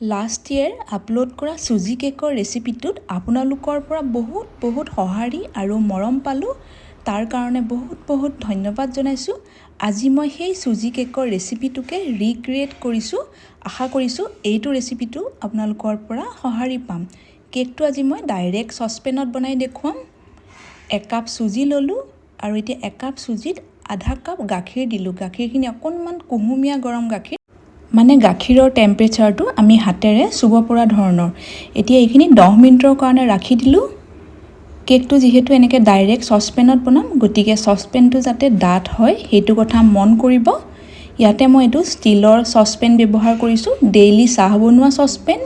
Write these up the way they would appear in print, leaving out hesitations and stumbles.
Last year upload কৰা চুজি কেকৰ ৰেচিপিটোত আপোনালোকৰ পৰা বহুত সঁহাৰি আৰু মৰম পালোঁ। তাৰ কাৰণে বহুত ধন্যবাদ জনাইছোঁ। আজি মই সেই চুজি কেকৰ ৰেচিপিটোকে ৰিক্ৰিয়েট কৰিছোঁ। আশা কৰিছোঁ এইটো ৰেচিপিটো আপোনালোকৰ পৰা সঁহাৰি পাম। কেকটো আজি মই ডাইৰেক্ট চচপেনত বনাই দেখুৱাম। 1 কাপ চুজি ল'লোঁ আৰু এতিয়া 1 কাপ চুজিত আধা কাপ গাখীৰ দিলোঁ। গাখীৰখিনি অকণমান কুহুমীয়া গৰম গাখীৰ, মানে গাখীৰৰ টেম্পাৰেচাৰটো আমি হাতেৰে চুব পৰা ধৰণৰ। এতিয়া এইখিনি 10 মিনিটৰ কাৰণে ৰাখি দিলোঁ। কেকটো যিহেতু এনেকৈ ডাইৰেক্ট চচপেনত বনাম, গতিকে চচপেনটো যাতে ডাঠ হয় সেইটো কথা মন কৰিব। ইয়াতে মই এইটো ষ্টীলৰ চচপেন ব্যৱহাৰ কৰিছোঁ, ডেইলি চাহ বনোৱা চচপেন।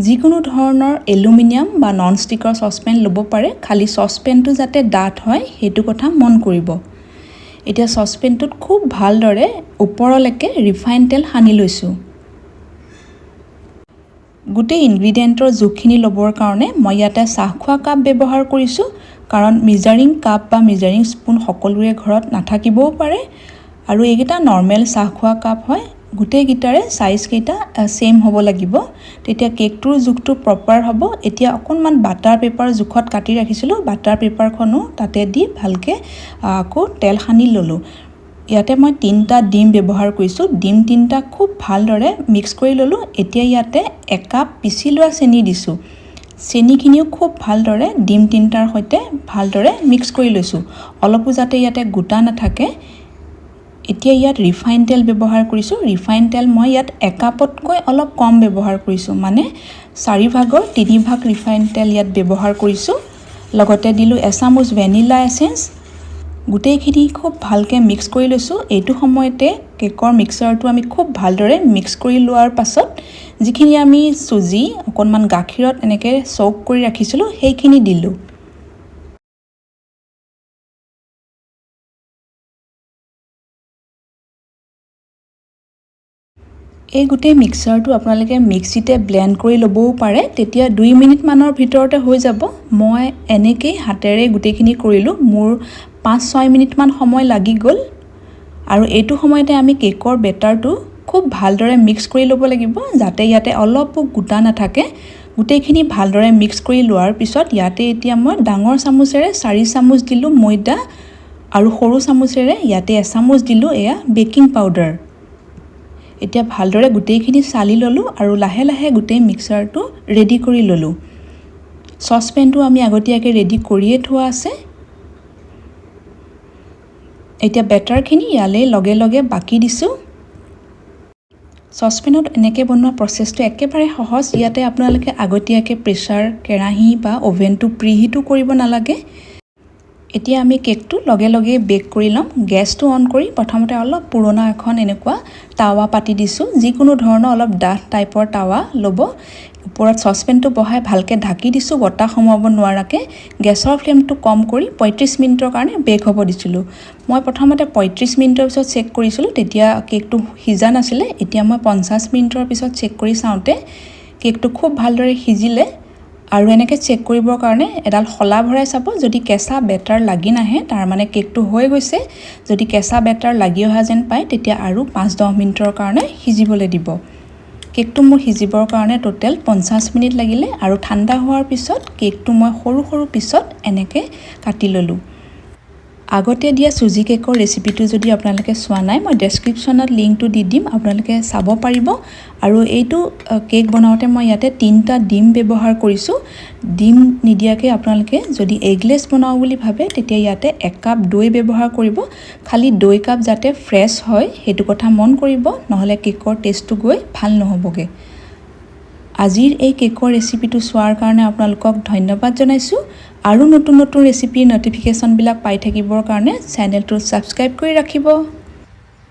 যিকোনো ধৰণৰ এলুমিনিয়াম বা নন ষ্টিকৰ চচপেন ল'ব পাৰে, খালি চচপেনটো যাতে ডাঠ হয় সেইটো কথা মন কৰিব। এতিয়া চচপেনটোত খুব ভালদৰে ওপৰলৈকে ৰিফাইন তেল সানি লৈছোঁ। গোটেই ইনগ্ৰিডিয়েণ্টৰ জোখখিনি ল'বৰ কাৰণে মই ইয়াতে চাহখোৱা কাপ ব্যৱহাৰ কৰিছোঁ, কাৰণ মেজাৰিং কাপ বা মেজাৰিং স্পুন সকলোৰে ঘৰত নাথাকিবও পাৰে। আৰু এইকেইটা নৰ্মেল চাহখোৱা কাপ হয়। গোটেইকেইটাৰে চাইজকেইটা ছেইম হ'ব লাগিব, তেতিয়া কেকটোৰ জোখটো প্ৰপাৰ হ'ব। এতিয়া অকণমান বাটাৰ পেপাৰ জোখত কাটি ৰাখিছিলোঁ, বাটাৰ পেপাৰখনো তাতে দি ভালকৈ আকৌ তেল সানি ল'লোঁ। ইয়াতে মই 3টা ডিম ব্যৱহাৰ কৰিছোঁ। ডিম 3টা খুব ভালদৰে মিক্স কৰি ল'লোঁ। এতিয়া ইয়াতে 1 কাপ পিচি লোৱা চেনি দিছোঁ। চেনিখিনিও খুব ভালদৰে ডিম 3টাৰ সৈতে ভালদৰে মিক্স কৰি লৈছোঁ, অলপো যাতে ইয়াতে গোটা নাথাকে। এতিয়া ইয়াত ৰিফাইন তেল ব্যৱহাৰ কৰিছোঁ। ৰিফাইন তেল মই ইয়াত 1 কাপতকৈ অলপ কম ব্যৱহাৰ কৰিছোঁ, মানে 4 ভাগৰ 3 ভাগ ৰিফাইন তেল ইয়াত ব্যৱহাৰ কৰিছোঁ। লগতে দিলোঁ এচামুচ ভেনিলা এচেঞ্চ। গোটেইখিনি খুব ভালকৈ মিক্স কৰি লৈছোঁ। এইটো সময়তে কেকৰ মিক্সাৰটো আমি খুব ভালদৰে মিক্স কৰি লোৱাৰ পাছত যিখিনি আমি চুজি অকণমান গাখীৰত এনেকৈ চক কৰি ৰাখিছিলোঁ সেইখিনি দিলোঁ। এই গোটেই মিক্সাৰটো আপোনালোকে মিক্সিতে ব্লেণ্ড কৰি ল'বও পাৰে, তেতিয়া 2 মিনিটমানৰ ভিতৰতে হৈ যাব। মই এনেকেই হাতেৰে গোটেইখিনি কৰিলোঁ, মোৰ 5-6 মিনিটমান সময় লাগি গ'ল। আৰু এইটো সময়তে আমি কেকৰ বেটাৰটো খুব ভালদৰে মিক্স কৰি ল'ব লাগিব, যাতে ইয়াতে অলপো গোটা নাথাকে। গোটেইখিনি ভালদৰে মিক্স কৰি লোৱাৰ পিছত ইয়াতে এতিয়া মই ডাঙৰ চামুচেৰে 4 চামুচ দিলোঁ ময়দা, আৰু সৰু চামুচেৰে ইয়াতে এচামুচ দিলোঁ এয়া বেকিং পাউডাৰ। এতিয়া ভালদৰে গোটেইখিনি চালি ল'লোঁ আৰু লাহে গোটেই মিক্সাৰটো ৰেডি কৰি ল'লোঁ। চচপেনটো আমি আগতীয়াকৈ ৰেডি কৰিয়ে থোৱা আছে। এতিয়া বেটাৰখিনি ইয়ালৈ লগে বাকি দিছোঁ। চচপেনত এনেকৈ বনোৱা প্ৰচেছটো একেবাৰে সহজ। ইয়াতে আপোনালোকে আগতীয়াকৈ প্ৰেছাৰ, কেৰাহী বা অ'ভেনটো প্ৰিহিটো কৰিব নালাগে। এতিয়া আমি কেকটো লগে বেক কৰি ল'ম। গেছটো অন কৰি প্ৰথমতে অলপ পুৰণা এখন এনেকুৱা টাৱা পাতি দিছোঁ, যিকোনো ধৰণৰ অলপ ডাঠ টাইপৰ টাৱা ল'ব। ওপৰত চচপেনটো বহাই ভালকৈ ঢাকি দিছোঁ, বতাহ সোমাব নোৱাৰাকৈ। গেছৰ ফ্লেমটো কম কৰি 35 মিনিটৰ কাৰণে বেক হ'ব দিছিলোঁ। মই প্ৰথমতে 35 মিনিটৰ পিছত চেক কৰিছিলোঁ, তেতিয়া কেকটো সিজা নাছিলে। এতিয়া মই 50 মিনিটৰ পিছত চেক কৰি চাওঁতে কেকটো খুব ভালদৰে সিজিলে। আৰু এনেকৈ চেক কৰিবৰ কাৰণে এডাল শলা ভৰাই চাব, যদি কেঁচা বেটাৰ লাগি নাহে তাৰমানে কেকটো হৈ গৈছে। যদি কেঁচা বেটাৰ লাগি অহা যেন পায়, তেতিয়া আৰু 5-10 মিনিটৰ কাৰণে সিজিবলৈ দিব। কেকটো মোৰ সিজিবৰ কাৰণে টোটেল 50 মিনিট লাগিলে। আৰু ঠাণ্ডা হোৱাৰ পিছত কেকটো মই সৰু পিছত এনেকৈ কাটি ল'লোঁ। আগতে দিয়া চুজি কেকৰ ৰেচিপিটো যদি আপোনালোকে চোৱা নাই, মই ডেছক্ৰিপশ্যনত লিংকটো দি দিম, আপোনালোকে চাব পাৰিব। আৰু এইটো কেক বনাওঁতে মই ইয়াতে 3টা ডিম ব্যৱহাৰ কৰিছোঁ। ডিম নিদিয়াকৈ আপোনালোকে যদি এগলেছ বনাওঁ বুলি ভাবে, তেতিয়া ইয়াতে 1 কাপ দৈ ব্যৱহাৰ কৰিব। খালি দৈ কাপ যাতে ফ্ৰেছ হয় সেইটো কথা মন কৰিব, নহ'লে কেকৰ টেষ্টটো গৈ ভাল নহ'বগৈ। আজিৰ এই কেকৰ ৰেচিপিটো চোৱাৰ কাৰণে আপোনালোকক ধন্যবাদ জনাইছোঁ। আৰু নতুন ৰেচিপিৰ ন'টিফিকেশ্যনবিলাক পাই থাকিবৰ কাৰণে চেনেলটো ছাবস্ক্ৰাইব কৰি ৰাখিব।